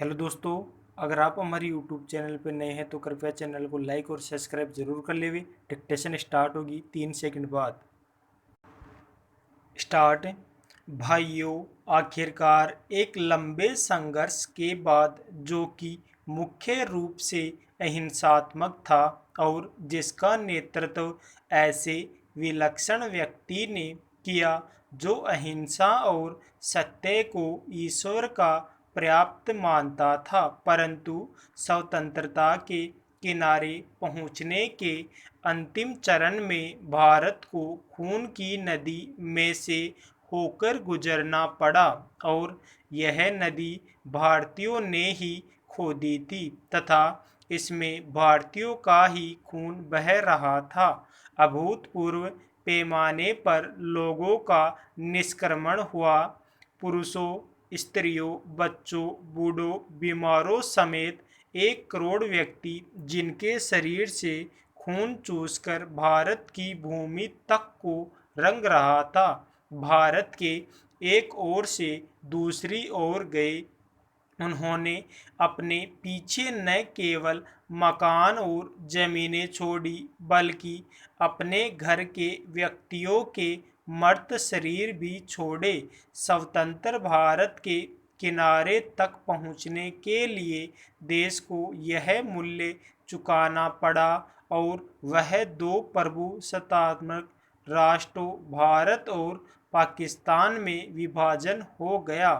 Hello दोस्तों। अगर आप हमारे यूट्यूब चैनल पर नए हैं तो कृपया चैनल को लाइक और सब्सक्राइब जरूर कर लेवे। डिक्टेशन स्टार्ट होगी 3 सेकंड बाद। स्टार्ट। भाइयों, आखिरकार एक लंबे संघर्ष के बाद, जो कि मुख्य रूप से अहिंसात्मक था और जिसका नेतृत्व ऐसे विलक्षण व्यक्ति ने किया जो अहिंसा और सत्य को ईश्वर का पर्याप्त मानता था, परंतु स्वतंत्रता के किनारे पहुंचने के अंतिम चरण में भारत को खून की नदी में से होकर गुजरना पड़ा। और यह नदी भारतीयों ने ही खोदी थी तथा इसमें भारतीयों का ही खून बह रहा था। अभूतपूर्व पैमाने पर लोगों का निष्क्रमण हुआ। पुरुषों, स्त्रियों, बच्चों, बूढ़ों, बीमारों समेत 1 करोड़ व्यक्ति, जिनके शरीर से खून चूसकर भारत की भूमि तक को रंग रहा था, भारत के एक ओर से दूसरी ओर गए। उन्होंने अपने पीछे न केवल मकान और जमीनें छोड़ी, बल्कि अपने घर के व्यक्तियों के मर्त शरीर भी छोड़े। स्वतंत्र भारत के किनारे तक पहुंचने के लिए देश को यह मूल्य चुकाना पड़ा और वह 2 प्रभुसत्तात्मक राष्ट्रों भारत और पाकिस्तान में विभाजन हो गया।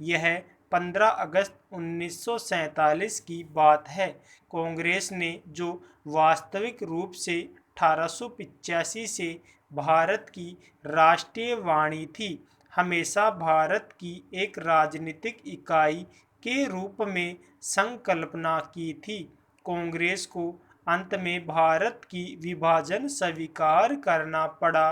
यह 15 अगस्त 1947 की बात है। कांग्रेस ने, जो वास्तविक रूप से 1885 से भारत की राष्ट्रीय वाणी थी, हमेशा भारत की एक राजनीतिक इकाई के रूप में संकल्पना की थी। कांग्रेस को अंत में भारत की विभाजन स्वीकार करना पड़ा।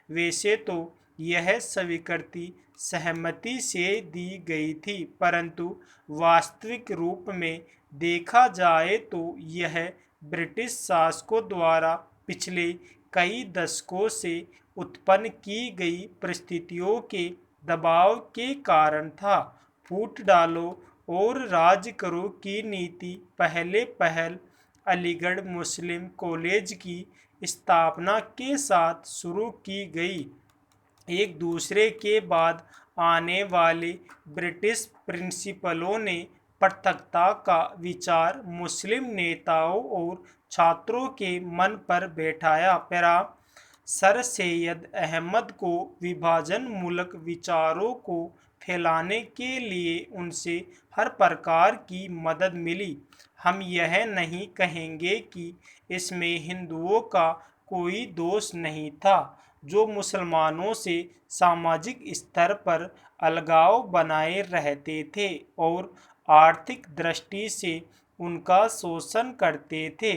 वैसे तो यह स्वीकृति सहमति से दी गई थी, परंतु वास्तविक रूप में देखा जाए तो यह ब्रिटिश शासकों द्वारा पिछले कई दशकों से उत्पन्न की गई परिस्थितियों के दबाव के कारण था। फूट डालो और राज करो की नीति पहले पहल अलीगढ़ मुस्लिम कॉलेज की स्थापना के साथ शुरू की गई। एक दूसरे के बाद आने वाले ब्रिटिश प्रिंसिपलों ने पृथकता का विचार मुस्लिम नेताओं और छात्रों के मन पर बैठाया। पैरा सर सैयद अहमद को विभाजन मूलक विचारों को फैलाने के लिए उनसे हर प्रकार की मदद मिली। हम यह नहीं कहेंगे कि इसमें हिंदुओं का कोई दोष नहीं था, जो मुसलमानों से सामाजिक स्तर पर अलगाव बनाए रहते थे और आर्थिक दृष्टि से उनका शोषण करते थे।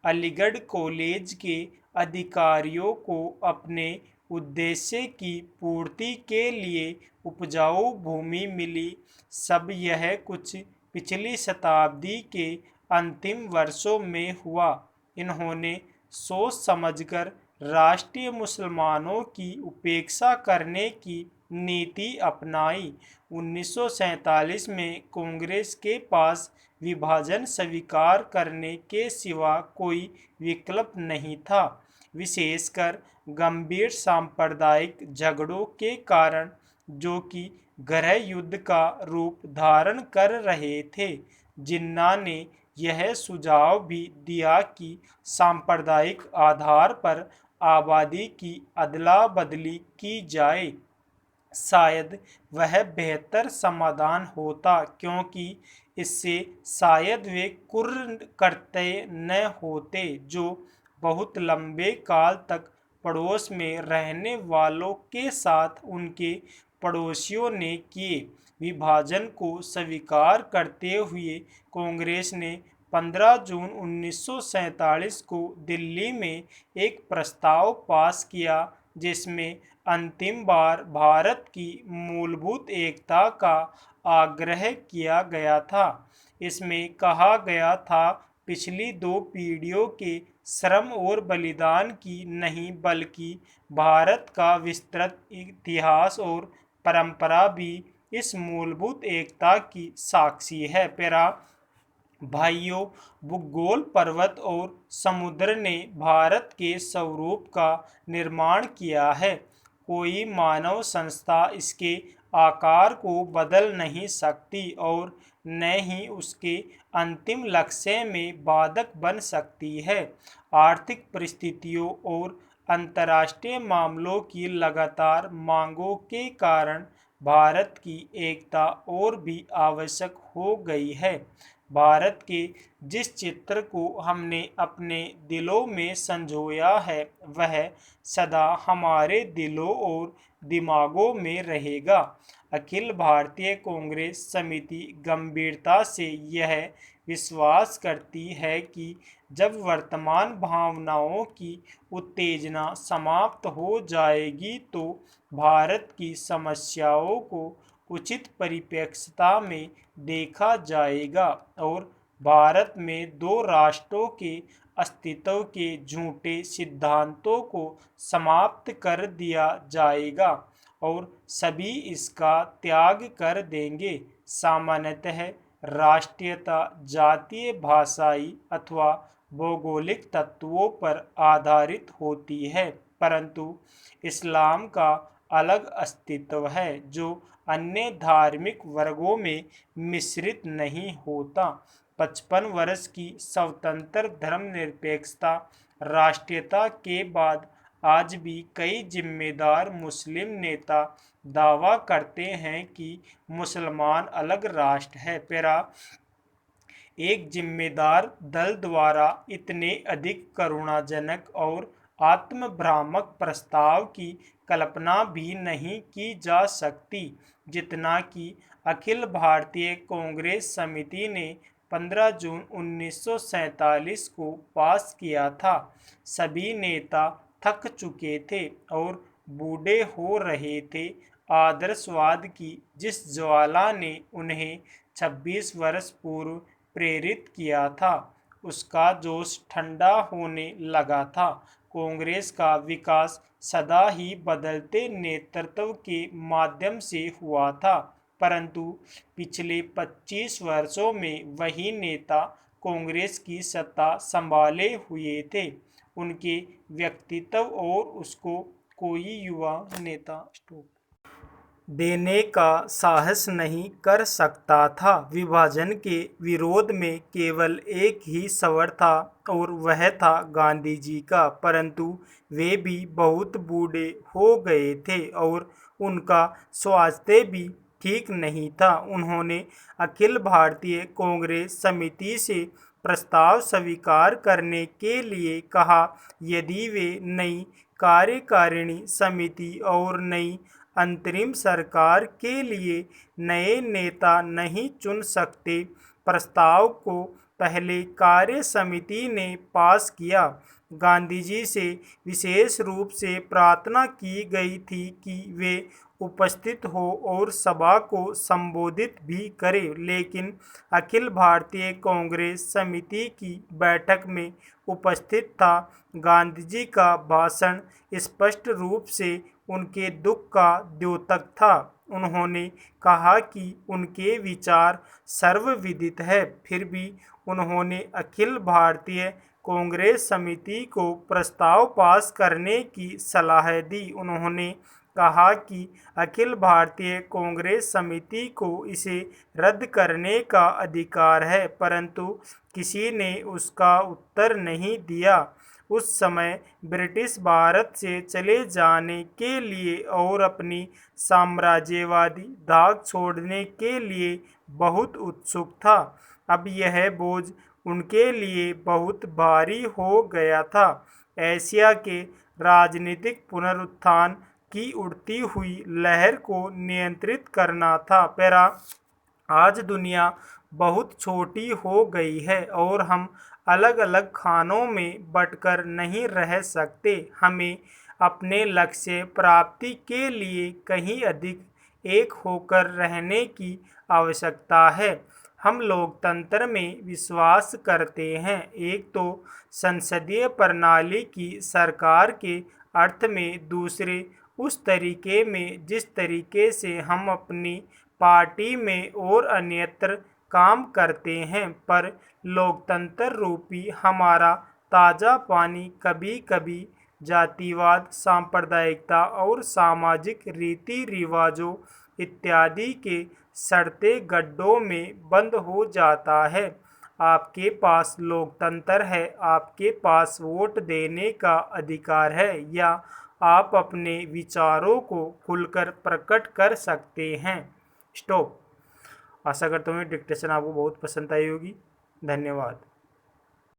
अलीगढ़ कॉलेज के अधिकारियों को अपने उद्देश्य की पूर्ति के लिए उपजाऊ भूमि मिली। सब यह कुछ पिछली शताब्दी के अंतिम वर्षों में हुआ। इन्होंने सोच समझकर राष्ट्रीय मुसलमानों की उपेक्षा करने की नीति अपनाई। 1947 में कांग्रेस के पास विभाजन स्वीकार करने के सिवा कोई विकल्प नहीं था, विशेषकर गंभीर सांप्रदायिक झगड़ों के कारण, जो कि गृह युद्ध का रूप धारण कर रहे थे। जिन्ना ने यह सुझाव भी दिया कि सांप्रदायिक आधार पर आबादी की अदला बदली की जाए। शायद वह बेहतर समाधान होता, क्योंकि इससे शायद वे कुर्तव्य न होते जो बहुत लंबे काल तक पड़ोस में रहने वालों के साथ उनके पड़ोसियों ने किए। विभाजन को स्वीकार करते हुए कांग्रेस ने 15 जून 1947 को दिल्ली में एक प्रस्ताव पास किया, जिसमें अंतिम बार भारत की मूलभूत एकता का आग्रह किया गया था। इसमें कहा गया था, पिछली 2 पीढ़ियों के श्रम और बलिदान की नहीं, बल्कि भारत का विस्तृत इतिहास और परंपरा भी इस मूलभूत एकता की साक्षी है। प्यारा भाइयों, भूगोल, पर्वत और समुद्र ने भारत के स्वरूप का निर्माण किया है। कोई मानव संस्था इसके आकार को बदल नहीं सकती और न ही उसके अंतिम लक्ष्य में बाधक बन सकती है। आर्थिक परिस्थितियों और अंतर्राष्ट्रीय मामलों की लगातार मांगों के कारण भारत की एकता और भी आवश्यक हो गई है। भारत के जिस चित्र को हमने अपने दिलों में संजोया है, वह सदा हमारे दिलों और दिमागों में रहेगा। अखिल भारतीय कांग्रेस समिति गंभीरता से यह विश्वास करती है कि जब वर्तमान भावनाओं की उत्तेजना समाप्त हो जाएगी तो भारत की समस्याओं को उचित परिप्रेक्ष्यता में देखा जाएगा और भारत में दो राष्ट्रों के अस्तित्व के झूठे सिद्धांतों को समाप्त कर दिया जाएगा और सभी इसका त्याग कर देंगे। सामान्यतः राष्ट्रीयता जातीय, भाषाई अथवा भौगोलिक तत्वों पर आधारित होती है, परंतु इस्लाम का अलग अस्तित्व है जो अन्य धार्मिक वर्गों में मिश्रित नहीं होता। 55 वर्ष की स्वतंत्र धर्मनिरपेक्षता राष्ट्रीयता के बाद आज भी कई जिम्मेदार मुस्लिम नेता दावा करते हैं कि मुसलमान अलग राष्ट्र है। पेरा एक जिम्मेदार दल द्वारा इतने अधिक करुणाजनक और आत्मभ्रामक प्रस्ताव की कल्पना भी नहीं की जा सकती जितना कि अखिल भारतीय कांग्रेस समिति ने 15 जून 1947 को पास किया था। सभी नेता थक चुके थे और बूढ़े हो रहे थे। आदर्शवाद की जिस ज्वाला ने उन्हें 26 वर्ष पूर्व प्रेरित किया था, उसका जोश ठंडा होने लगा था। कांग्रेस का विकास सदा ही बदलते नेतृत्व के माध्यम से हुआ था, परंतु पिछले 25 वर्षों में वही नेता कांग्रेस की सत्ता संभाले हुए थे। उनके व्यक्तित्व और उसको कोई युवा नेता देने का साहस नहीं कर सकता था। विभाजन के विरोध में केवल एक ही स्वर था और वह था गांधी जी का, परंतु वे भी बहुत बूढ़े हो गए थे और उनका स्वास्थ्य भी ठीक नहीं था। उन्होंने अखिल भारतीय कांग्रेस समिति से प्रस्ताव स्वीकार करने के लिए कहा। यदि वे नई कार्यकारिणी समिति और नई अंतरिम सरकार के लिए नए नेता नहीं चुन सकते, प्रस्ताव को पहले कार्य समिति ने पास किया। गांधी जी से विशेष रूप से प्रार्थना की गई थी कि वे उपस्थित हो और सभा को संबोधित भी करें, लेकिन अखिल भारतीय कांग्रेस समिति की बैठक में उपस्थित था। गांधी जी का भाषण स्पष्ट रूप से उनके दुख का द्योतक था। उन्होंने कहा कि उनके विचार सर्वविदित है, फिर भी उन्होंने अखिल भारतीय कांग्रेस समिति को प्रस्ताव पास करने की सलाह दी। उन्होंने कहा कि अखिल भारतीय कांग्रेस समिति को इसे रद्द करने का अधिकार है, परंतु किसी ने उसका उत्तर नहीं दिया। उस समय ब्रिटिश भारत से चले जाने के लिए और अपनी साम्राज्यवादी धाक छोड़ने के लिए बहुत उत्सुक था। अब यह बोझ उनके लिए बहुत भारी हो गया था। एशिया के राजनीतिक पुनरुत्थान की उठती हुई लहर को नियंत्रित करना था। पैरा आज दुनिया बहुत छोटी हो गई है और हम अलग अलग खानों में बंटकर नहीं रह सकते। हमें अपने लक्ष्य प्राप्ति के लिए कहीं अधिक एक होकर रहने की आवश्यकता है। हम लोकतंत्र में विश्वास करते हैं, एक तो संसदीय प्रणाली की सरकार के अर्थ में, दूसरे उस तरीके में जिस तरीके से हम अपनी पार्टी में और अन्यत्र काम करते हैं, पर लोकतंत्र रूपी हमारा ताज़ा पानी कभी कभी जातिवाद, सांप्रदायिकता और सामाजिक रीति रिवाजों इत्यादि के सड़ते गड्ढों में बंद हो जाता है। आपके पास लोकतंत्र है, आपके पास वोट देने का अधिकार है, या आप अपने विचारों को खुलकर प्रकट कर सकते हैं। स्टॉप। आशा करता हूँ डिक्टेशन आपको बहुत पसंद आई होगी। धन्यवाद।